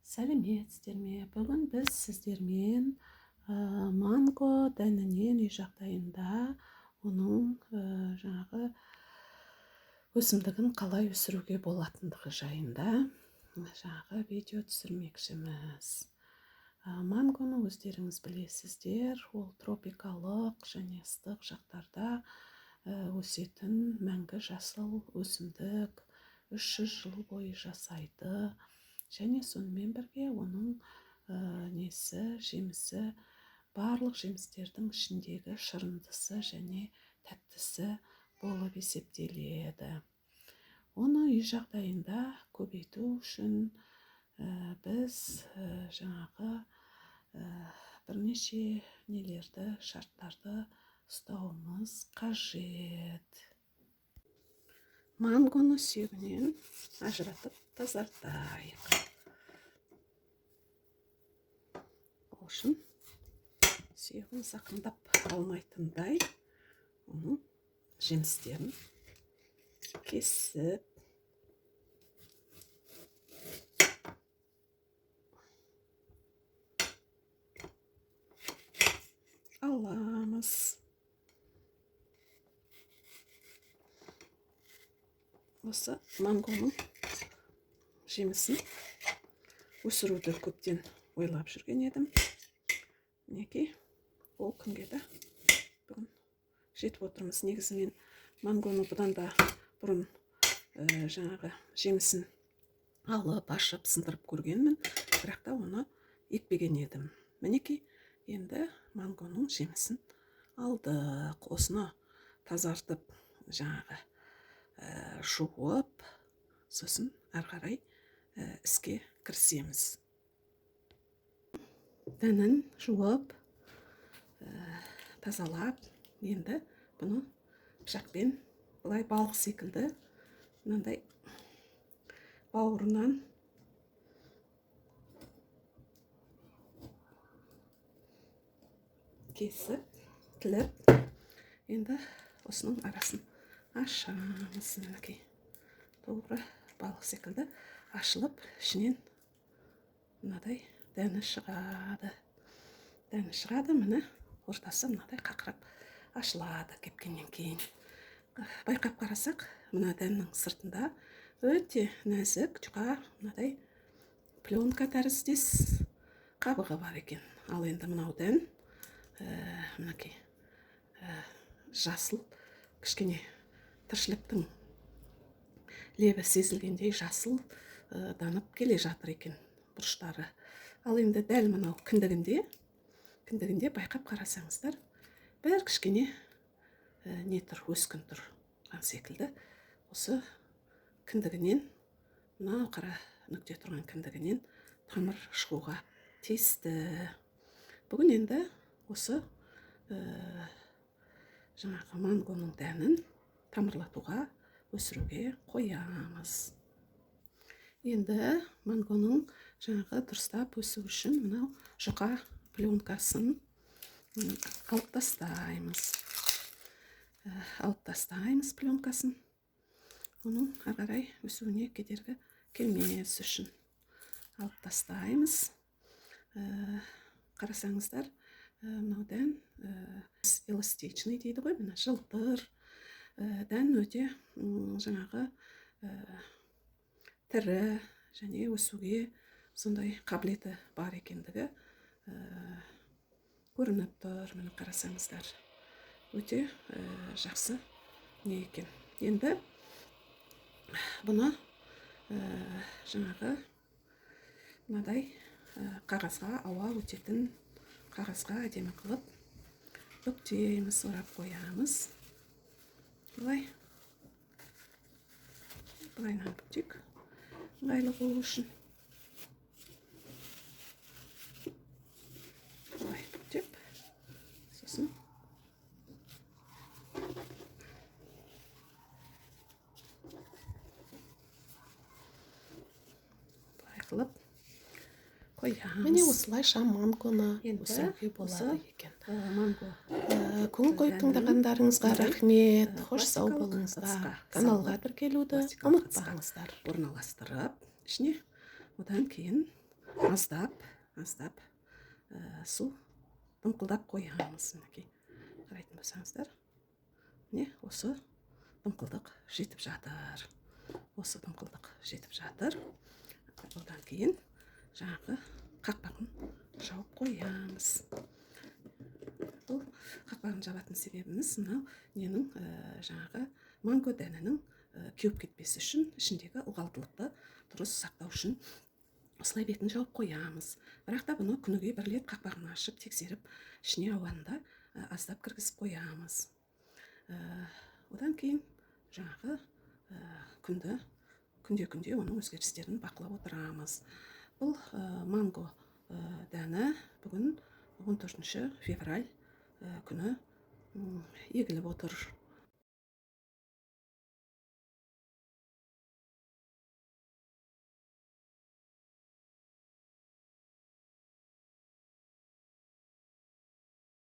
Сәлеметсіздер ме? Бүгін біз сіздермен манго дәнінен үй жағдайында оның жаңағы өсімдігін қалай өсіруге болатындығы жайында жаңағы видео түсірмекшіміз. Мангоны өздеріңіз білесіздер, ол тропикалық және ыстық жақтарда өсетін мәңгі жасыл өсімдік, 300 жыл бойы жасайды. Және сонымен бірге оның жемісі, барлық жемістердің ішіндегі шырындысы және тәттісі болып есептеледі. Оны үй жағдайында көбейту үшін біз жаңағы бірнеше шарттарды ұстауымыз қажет. Мангоны сүйегінен ажыратып тазартайық. Ол үшін сүйегін зақымдап алмайтындай оның жемістерін кесіп аламыз. Осы мангоның жемісін өсіруді көптен ойлап жүрген едім. Мінекей, ол күнге де бүгін жетіп отырмыз. Негізінен мангоны бұдан да бұрын жаңағы жемісін алып, ашып, сындырып көргенмін, бірақ та оны екпеген едім. Мінекей, енді мангоның жемісін алдық. Осыны тазартып, жаңағы жуып, сосын ары қарай іске кірісеміз. Дәнін жуып, тазалап, енді бұны пышақпен былай балық секілді мынандай бауырынан кесіп, тіліп, енді осының арасын ашамыз. Мінекей, тоғыры балық секілді ашылып, ішінен мынадай дәні шығады. Міне ортасы мынадай қақырап ашылады кепкеннен кейін. Байқап қарасақ, мына дәннің сыртында өте нәзік, жұқа, мынадай пленка тәріздес қабығы бар екен. Ал енді мынау дән мінекей жасыл, кішкене тіршіліктің лебі сезілгендей жасыл данып келе жатыр екен бұрыштары. Ал енді дәл мынау кіндігінде байқап қарасаңыздар, бір кішкене өскін тұрған секілді. Осы кіндігінен, мынау қара нүкте тұрған кіндігінен тамыр шығуға тиісті. Бүгін енді осы жаңағы мангоның дәнін тамырлатуға, өсіруге қоямыз. Енді мангоның жаңағы дұрыстап өсу үшін мынау жұқа пленкасын алып тастаймыз. Пленкасын. Оның ары қарай өсуіне кедергі келмес үшін алып тастаймыз. Қарасаңыздар, мынау дән эластичный дейді ғой, мына жылтыр дән, өте жаңағы тірі және өсуге сондай қабілеті бар екендігі көрініп тұр. Міне қарасаңыздар, өте жақсы не екен. Енді бұны жаңағы мынадай қағазға, ауа өтетін қағазға әдемі қылып бүктейміз, орап қоямыз. Былайынан бүктейік, ыңғайлы болу үшін. Былай бүктеп, сосын былай қылып қоямыз. Міне осылайша мангоны өсіруге болады екен. Көңіл қойып тыңдағандарыңызға рахмет. Қош сау болыңыздар. Каналға тіркелуді ұмытпаңыздар. Орналастырып, ішіне одан кейін аздап су дымқылдап қоямыз. Мінекей, қарайтын болсаңыздар, міне осы дымқылдық жетіп жатыр. Одан кейін жаңағы қақпағын жауып қоямыз. Бұл қақпағын жабатын себебіміз мынау ненің жаңағы манго дәнінің кеуіп кетпесі үшін, ішіндегі ылғалдылықты дұрыс сақтау үшін осылай бетін жауып қоямыз. Бірақ та бұны күніге бір рет қақпағын ашып тексеріп, ішіне ауаны да аздап кіргізіп қоямыз. Одан кейін жаңағы күнде оның өзгерістерін бақылап отырамыз. Бұл манго дәні бүгін 14 февраль күні егіліп отыр.